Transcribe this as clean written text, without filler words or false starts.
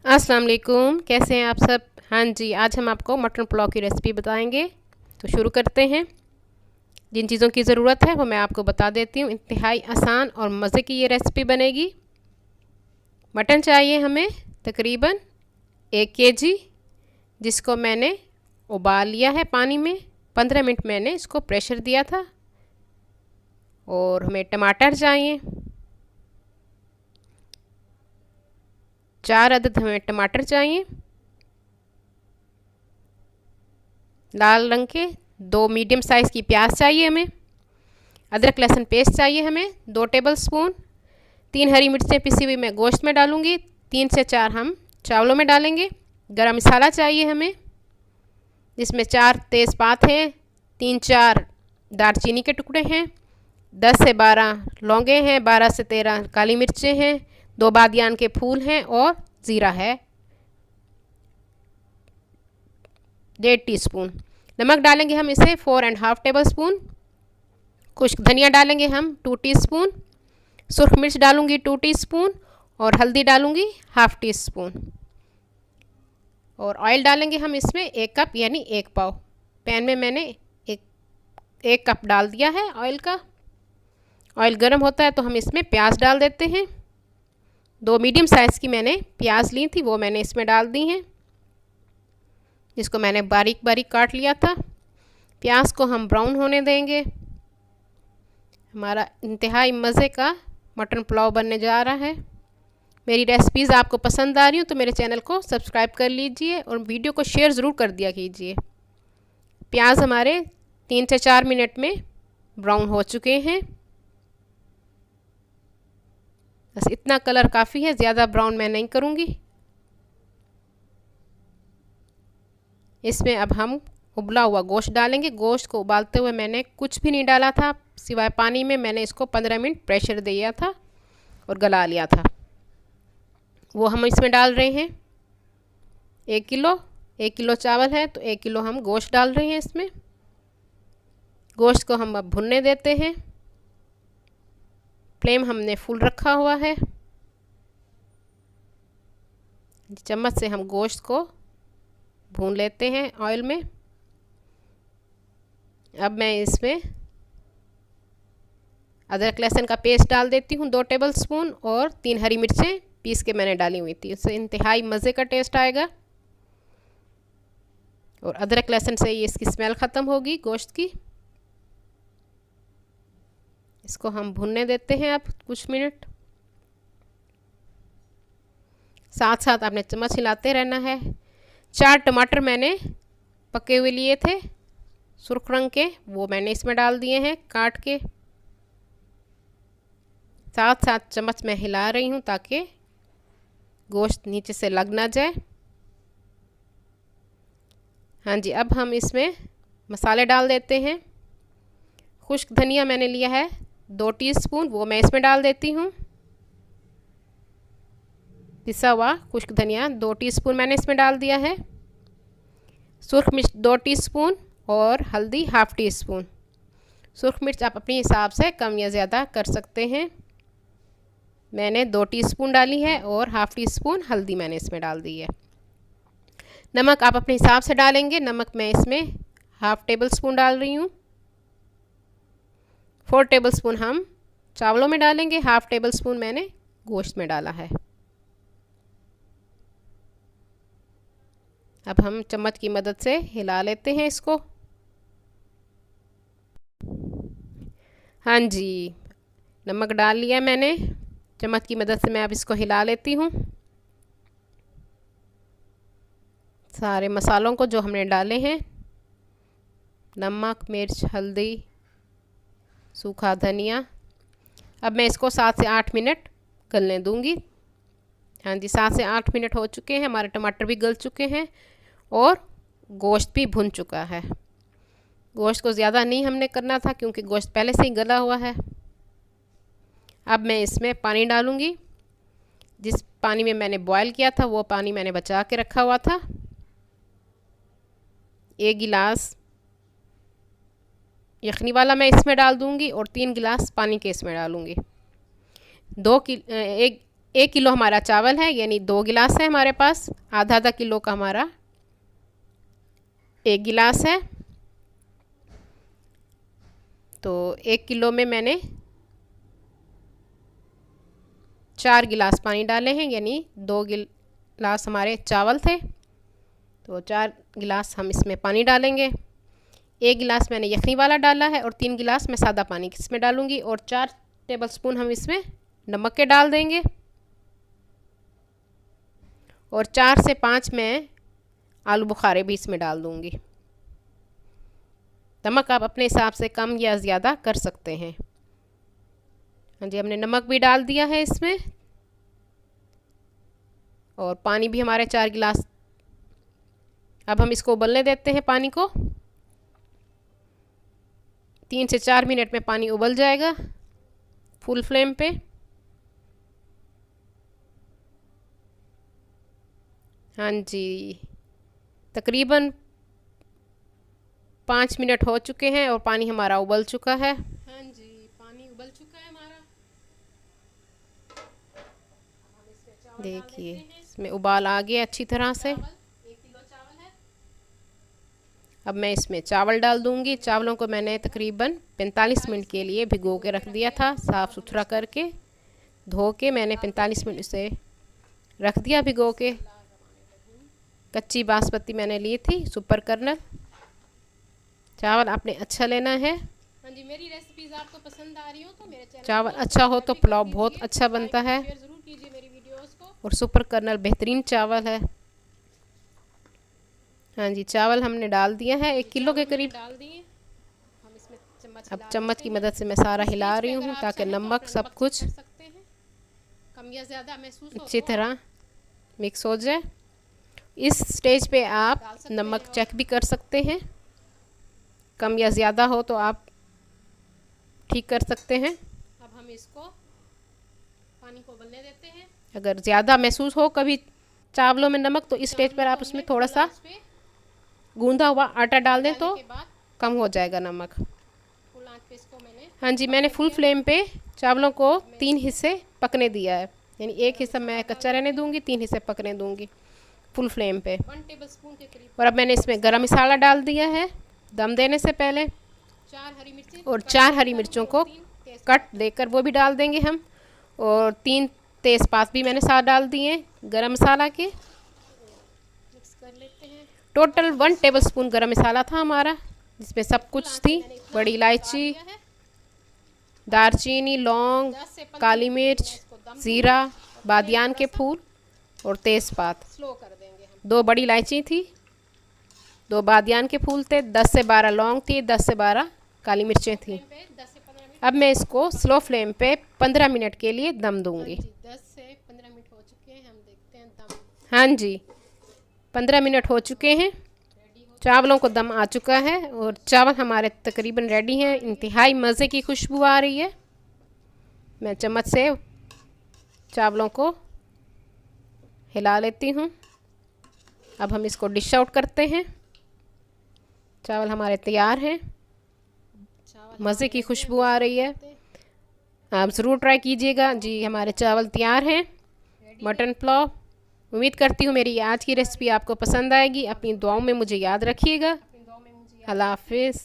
अस्सलाम वालेकुम, कैसे हैं आप सब। हाँ जी, आज हम आपको मटन पुलाव की रेसिपी बताएंगे। तो शुरू करते हैं। जिन चीज़ों की ज़रूरत है वो मैं आपको बता देती हूँ। इंतहाई आसान और मज़े की ये रेसिपी बनेगी। मटन चाहिए हमें तकरीबन 1 kg, जिसको मैंने उबाल लिया है पानी में। 15 मिनट मैंने इसको प्रेशर दिया था। और हमें टमाटर चाहिए, 4 अदद हमें टमाटर चाहिए। लाल रंग के 2 मीडियम साइज़ की प्याज चाहिए हमें। अदरक लहसुन पेस्ट चाहिए हमें 2 टेबल स्पून। 3 हरी मिर्चें पिसी हुई मैं गोश्त में डालूंगी। 3 से 4 हम चावलों में डालेंगे। गरम मसाला चाहिए हमें, जिसमें 4 तेज़पात हैं, 3-4 दालचीनी के टुकड़े हैं, 10 से 12 लौंगे हैं, 12 से 13 काली मिर्चें हैं, 2 बादियान के फूल हैं और ज़ीरा है 1.5 टीस्पून। नमक डालेंगे हम इसे 4.5 टेबल स्पून। खुश्क धनिया डालेंगे हम 2 टीस्पून। सुरख मिर्च डालूंगी 2 टीस्पून और हल्दी डालूंगी 1/2 टीस्पून। और ऑयल डालेंगे हम इसमें 1 कप यानी 1 पाव। पैन में मैंने एक कप डाल दिया है ऑयल का। ऑयल गर्म होता है तो हम इसमें प्याज डाल देते हैं। 2 मीडियम साइज़ की मैंने प्याज ली थी, वो मैंने इसमें डाल दी हैं, जिसको मैंने बारीक बारीक काट लिया था। प्याज को हम ब्राउन होने देंगे। हमारा इंतहाई मज़े का मटन पुलाव बनने जा रहा है। मेरी रेसिपीज़ आपको पसंद आ रही हो तो मेरे चैनल को सब्सक्राइब कर लीजिए और वीडियो को शेयर ज़रूर कर दिया कीजिए। प्याज हमारे 3 से 4 मिनट में ब्राउन हो चुके हैं। बस इतना कलर काफ़ी है, ज़्यादा ब्राउन मैं नहीं करूँगी। इसमें अब हम उबला हुआ गोश्त डालेंगे। गोश्त को उबालते हुए मैंने कुछ भी नहीं डाला था सिवाय पानी में। मैंने इसको 15 मिनट प्रेशर दिया था और गला लिया था, वो हम इसमें डाल रहे हैं। 1 किलो चावल है तो 1 किलो हम गोश्त डाल रहे हैं इसमें। गोश्त को हम अब भुनने देते हैं। फ्लेम हमने फुल रखा हुआ है। चम्मच से हम गोश्त को भून लेते हैं ऑयल में। अब मैं इसमें अदरक लहसुन का पेस्ट डाल देती हूँ 2 टेबल स्पून और 3 हरी मिर्चें पीस के मैंने डाली हुई थी। इससे इंतहाई मज़े का टेस्ट आएगा और अदरक लहसुन से ये इसकी स्मेल ख़त्म होगी गोश्त की। इसको हम भुनने देते हैं अब कुछ मिनट। साथ साथ आपने चम्मच हिलाते रहना है। 4 टमाटर मैंने पके हुए लिए थे सुर्ख रंग के, वो मैंने इसमें डाल दिए हैं काट के। साथ साथ चम्मच में हिला रही हूँ ताकि गोश्त नीचे से लग ना जाए। हाँ जी, अब हम इसमें मसाले डाल देते हैं। खुश्क धनिया मैंने लिया है 2 टीस्पून, वो मैं इसमें डाल देती हूँ। पिसा हुआ खुश्क धनिया 2 टीस्पून मैंने इसमें डाल दिया है। सुरख मिर्च 2 टीस्पून और हल्दी 1/2 टीस्पून। सुरख मिर्च आप अपने हिसाब से कम या ज़्यादा कर सकते हैं। मैंने 2 टीस्पून डाली है और 1/2 टीस्पून हल्दी मैंने इसमें डाल दी है। नमक आप अपने हिसाब से डालेंगे। नमक मैं इसमें 1/2 टेबल स्पून डाल रही हूँ। 4 टेबल स्पून हम चावलों में डालेंगे, 1/2 टेबल स्पून मैंने गोश्त में डाला है। अब हम चम्मच की मदद से हिला लेते हैं इसको। हाँ जी, नमक डाल लिया मैंने। चम्मच की मदद से मैं अब इसको हिला लेती हूँ। सारे मसालों को जो हमने डाले हैं, नमक, मिर्च, हल्दी, सूखा धनिया, अब मैं इसको 7 से 8 मिनट गलने दूंगी। हाँ जी, 7 से 8 मिनट हो चुके हैं। हमारे टमाटर भी गल चुके हैं और गोश्त भी भुन चुका है। गोश्त को ज़्यादा नहीं हमने करना था क्योंकि गोश्त पहले से ही गला हुआ है। अब मैं इसमें पानी डालूंगी। जिस पानी में मैंने बॉयल किया था वो पानी मैंने बचा के रखा हुआ था। 1 गिलास यखनी वाला मैं इसमें डाल दूंगी और 3 गिलास पानी के इसमें डालूंगी। 1 किलो हमारा चावल है, यानी 2 गिलास है हमारे पास। आधा आधा किलो का हमारा 1 गिलास है। तो 1 किलो में मैंने 4 गिलास पानी डाले हैं, यानी 2 गिलास हमारे चावल थे, तो 4 गिलास हम इसमें पानी डालेंगे। 1 गिलास मैंने यखनी वाला डाला है और 3 गिलास मैं सादा पानी इसमें डालूँगी, और 4 टेबलस्पून हम इसमें नमक के डाल देंगे, और 4 से 5 मैं आलू बुखारे भी इसमें डाल दूँगी। नमक आप अपने हिसाब से कम या ज़्यादा कर सकते हैं। हाँ जी, हमने नमक भी डाल दिया है इसमें, और पानी भी हमारे 4 गिलास। अब हम इसको उबलने देते हैं पानी को। 3 से 4 मिनट में पानी उबल जाएगा फुल फ्लेम पे। हाँ जी, तकरीबन 5 मिनट हो चुके हैं और पानी हमारा उबल चुका है। हाँ जी, पानी उबल चुका है हमारा। देखिए इसमें उबाल आ गया अच्छी तरह से। 1 किलो चावल है। अब मैं इसमें चावल डाल दूंगी। चावलों को मैंने तकरीबन 45 मिनट के लिए भिगो के रख दिया था, साफ़ सुथरा करके धो के मैंने 45 मिनट से रख दिया भिगो के। कच्ची बासमती मैंने ली थी, सुपर कर्नल। चावल आपने अच्छा लेना है। हाँ जी, मेरी रेसिपीज़ आपको पसंद आ रही हो तो मेरे चैनल चावल अच्छा हो तो पुलाव बहुत अच्छा बनता है। शेयर ज़रूर कीजिए मेरी वीडियोस को। और सुपर कर्नल बेहतरीन चावल है। हाँ जी, चावल हमने डाल दिया है 1 किलो के करीब डाल दिए। हम इसमें अब चम्मच की मदद से मैं सारा हिला रही हूँ ताकि नमक सब कुछ कम या ज़्यादा महसूस हो अच्छी तरह मिक्स हो जाए। इस स्टेज पे आप नमक चेक भी कर सकते हैं, कम या ज़्यादा हो तो आप ठीक कर सकते हैं। अब हम इसको पानी को उबलने देते हैं। अगर ज़्यादा महसूस हो कभी चावलों में नमक, तो इस स्टेज पर आप उसमें थोड़ा सा गूंदा हुआ आटा डाल दें तो कम हो जाएगा नमक। हाँ जी, मैंने फुल फ्लेम पे चावलों को 3 हिस्से पकने दिया है, यानी 1 हिस्सा मैं कच्चा रहने दूंगी, 3 हिस्से पकने दूंगी फुल फ्लेम पे। 1 टेबलस्पून के करीब। और अब मैंने इसमें गरम मसाला डाल दिया है दम देने से पहले। 4 हरी मिर्चें और 4 हरी मिर्चों को कट देकर वो भी डाल देंगे हम, और 3 तेज़पात भी मैंने साथ डाल दिए गरम मसाला के। मिक्स कर लेते हैं। टोटल 1 टेबलस्पून गरम मसाला था हमारा, जिसमें सब कुछ थी, बड़ी इलायची, दालचीनी, लौंग, काली मिर्च, ज़ीरा, बादियान के फूल और तेज़पात। 2 बड़ी इलायची थी, 2 बादियान के फूल थे, 10 से 12 लौंग थी, 10 से 12 काली मिर्चें थी। अब मैं इसको स्लो फ्लेम पे 15 मिनट के लिए दम दूंगी। 10 से 15 मिनट हो चुके हैं, हम देखते हैं दम। हाँ जी, 15 मिनट हो चुके हैं, चावलों को दम आ चुका है और चावल हमारे तकरीबन रेडी हैं। इंतहाई मज़े की खुशबू आ रही है। मैं चम्मच से चावलों को हिला लेती हूँ। अब हम इसको डिश आउट करते हैं। चावल हमारे तैयार हैं, मज़े की खुशबू आ रही है, आप ज़रूर ट्राई कीजिएगा। जी, हमारे चावल तैयार हैं, मटन पुलाव। उम्मीद करती हूँ मेरी आज की रेसिपी आपको पसंद आएगी। अपनी दुआओं में मुझे याद रखिएगा। अल्लाह हाफिज़।